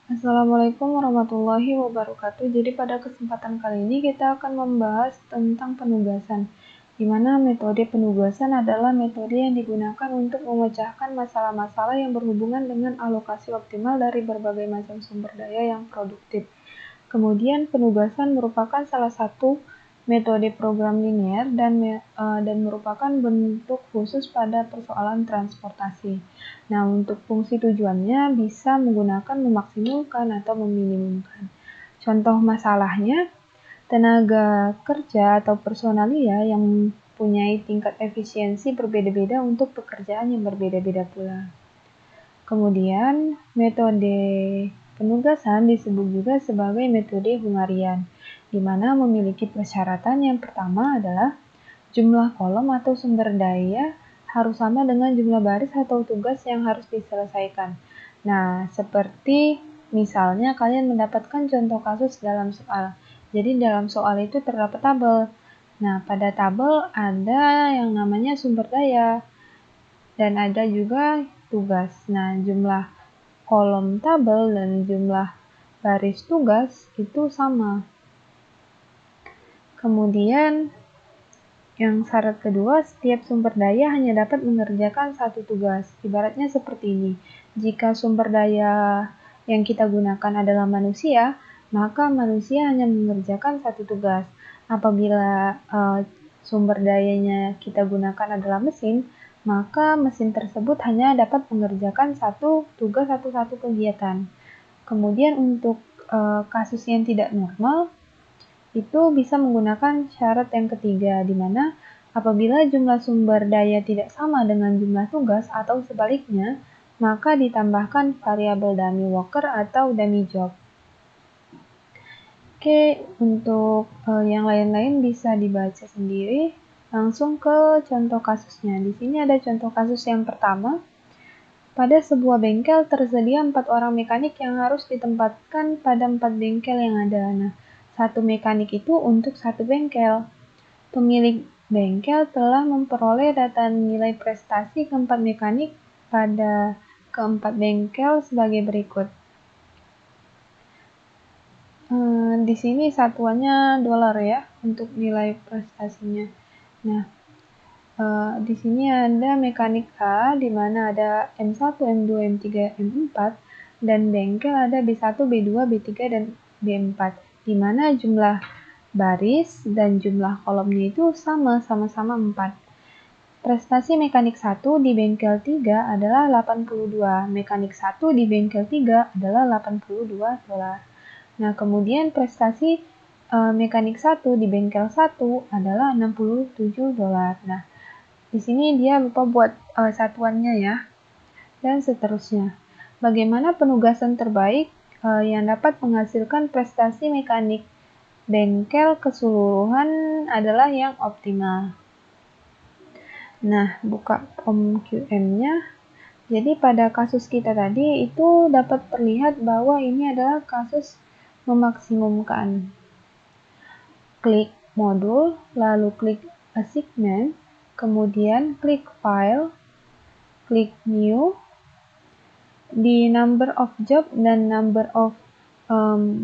Assalamualaikum warahmatullahi wabarakatuh. Jadi pada kesempatan kali ini kita akan membahas tentang penugasan, di mana metode penugasan adalah metode yang digunakan untuk memecahkan masalah-masalah yang berhubungan dengan alokasi optimal dari berbagai macam sumber daya yang produktif. Kemudian penugasan merupakan salah satu metode program linear dan merupakan bentuk khusus pada persoalan transportasi. Nah, untuk fungsi tujuannya bisa menggunakan memaksimalkan atau meminimumkan. Contoh masalahnya, tenaga kerja atau personalia yang mempunyai tingkat efisiensi berbeda-beda untuk pekerjaan yang berbeda-beda pula. Kemudian, metode penugasan disebut juga sebagai metode Hungarian, di mana memiliki persyaratan yang pertama adalah jumlah kolom atau sumber daya harus sama dengan jumlah baris atau tugas yang harus diselesaikan. Nah, seperti misalnya kalian mendapatkan contoh kasus dalam soal. Jadi dalam soal itu terdapat tabel. Nah, pada tabel ada yang namanya sumber daya dan ada juga tugas. Nah, jumlah kolom tabel dan jumlah baris tugas itu sama. Kemudian yang syarat kedua, setiap sumber daya hanya dapat mengerjakan satu tugas. Ibaratnya seperti ini. Jika sumber daya yang kita gunakan adalah manusia, maka manusia hanya mengerjakan satu tugas. Apabila sumber dayanya kita gunakan adalah mesin, maka mesin tersebut hanya dapat mengerjakan satu tugas atau satu kegiatan. Kemudian untuk kasus yang tidak normal, itu bisa menggunakan syarat yang ketiga, di mana apabila jumlah sumber daya tidak sama dengan jumlah tugas atau sebaliknya, maka ditambahkan variabel dummy worker atau dummy job. Oke, untuk yang lain-lain bisa dibaca sendiri. Langsung ke contoh kasusnya. Di sini ada contoh kasus yang pertama. Pada sebuah bengkel tersedia 4 orang mekanik yang harus ditempatkan pada 4 bengkel yang ada. Nah, satu mekanik itu untuk satu bengkel. Pemilik bengkel telah memperoleh data nilai prestasi keempat mekanik pada keempat bengkel sebagai berikut. Di sini satuannya dolar ya untuk nilai prestasinya. Nah, di sini ada mekanik A, di mana ada M1, M2, M3, M4, dan bengkel ada B1, B2, B3, dan B4, di mana jumlah baris dan jumlah kolomnya itu sama-sama 4. Prestasi mekanik 1 di bengkel 3 adalah 82, mekanik 1 di bengkel 3 adalah 82 dolar. Nah, kemudian prestasi mekanik 1 di bengkel 1 adalah 67 dolar. Nah, di sini dia lupa buat satuannya ya, dan seterusnya. Bagaimana penugasan terbaik yang dapat menghasilkan prestasi mekanik bengkel keseluruhan adalah yang optimal. Nah, buka POM-QM-nya. Jadi pada kasus kita tadi itu dapat terlihat bahwa ini adalah kasus memaksimumkan. Klik modul, lalu klik assignment, kemudian klik file, klik new. Di number of job dan number of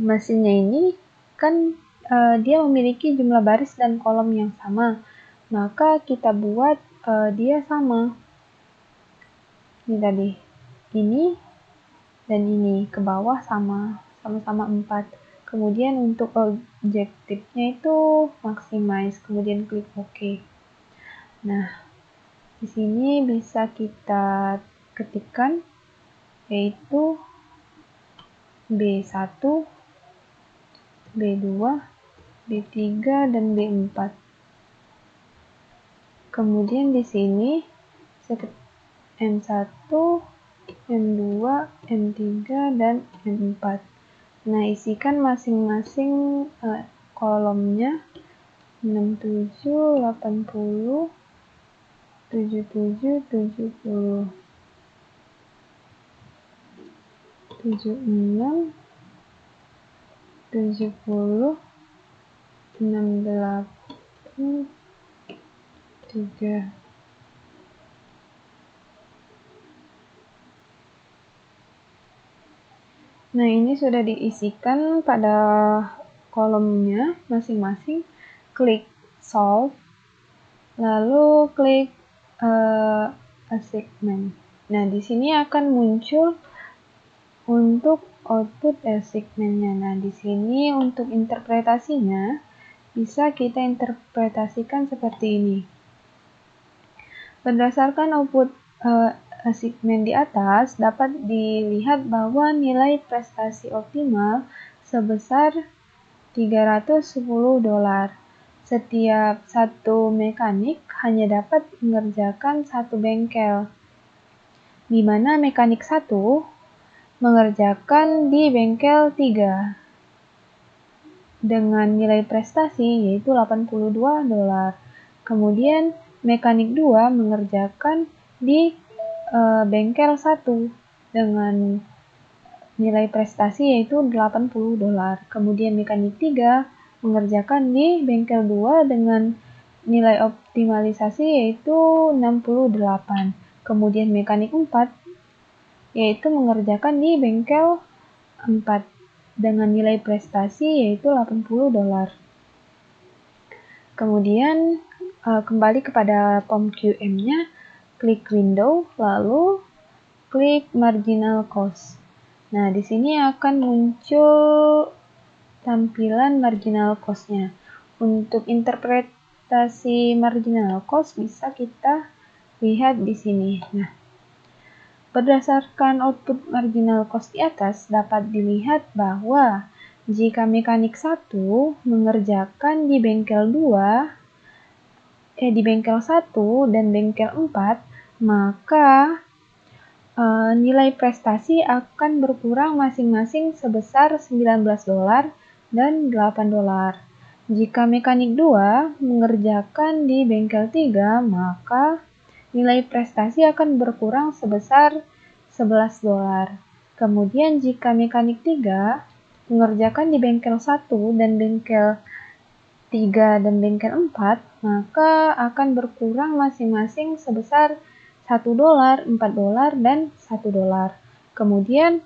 mesinnya ini kan dia memiliki jumlah baris dan kolom yang sama, maka kita buat dia sama. Ini tadi, ini dan ini ke bawah sama-sama 4. Kemudian untuk objektifnya itu maximize, kemudian klik OK. Nah, di sini bisa kita ketikkan yaitu B1, B2, B3, dan B4. Kemudian di sini M1, M2, M3, dan M4. Nah, isikan masing-masing kolomnya 67, 80, 77, 70, 76, 70, 68, 3. Nah, ini sudah diisikan pada kolomnya masing-masing. Klik solve, lalu klik assignment. Nah, di sini akan muncul untuk output assignment-nya. Nah, di sini untuk interpretasinya bisa kita interpretasikan seperti ini. Berdasarkan output assignment di atas, dapat dilihat bahwa nilai prestasi optimal sebesar $310. Setiap satu mekanik hanya dapat mengerjakan satu bengkel, di mana mekanik 1 mengerjakan di bengkel 3 dengan nilai prestasi yaitu $82. Kemudian mekanik 2 mengerjakan di bengkel 1 dengan nilai prestasi yaitu $80. Kemudian mekanik 3 mengerjakan di bengkel 2 dengan nilai optimalisasi yaitu 68. Kemudian mekanik 4 yaitu mengerjakan di bengkel 4 dengan nilai prestasi yaitu $80. Kemudian kembali kepada POM QM-nya, klik window, lalu klik marginal cost. Nah, di sini akan muncul tampilan marginal cost-nya. Untuk interpretasi marginal cost bisa kita lihat di sini. Nah, berdasarkan output marginal cost di atas, dapat dilihat bahwa jika mekanik 1 mengerjakan di bengkel 1 dan bengkel 4, maka nilai prestasi akan berkurang masing-masing sebesar $19 dan $8. Jika mekanik 2 mengerjakan di bengkel 3, maka nilai prestasi akan berkurang sebesar $11. Kemudian jika mekanik 3 mengerjakan di bengkel 1 dan bengkel 3 dan bengkel 4, maka akan berkurang masing-masing sebesar $1, $4, dan $1. Kemudian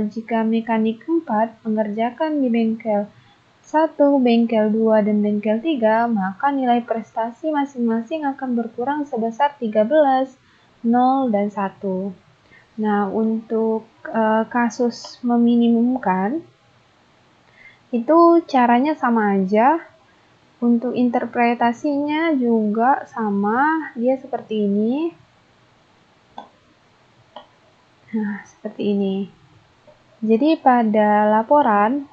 jika mekanik 4 mengerjakan di bengkel 1, bengkel 2, dan bengkel 3, maka nilai prestasi masing-masing akan berkurang sebesar 13, 0, dan 1. Nah, untuk kasus meminimumkan, itu caranya sama aja. Untuk interpretasinya juga sama, dia seperti ini. Nah, seperti ini. Jadi pada laporan,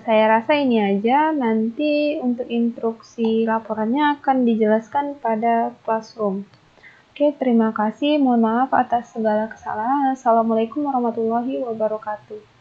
saya rasa ini aja. Nanti untuk instruksi laporannya akan dijelaskan pada classroom. Oke, terima kasih. Mohon maaf atas segala kesalahan. Assalamualaikum warahmatullahi wabarakatuh.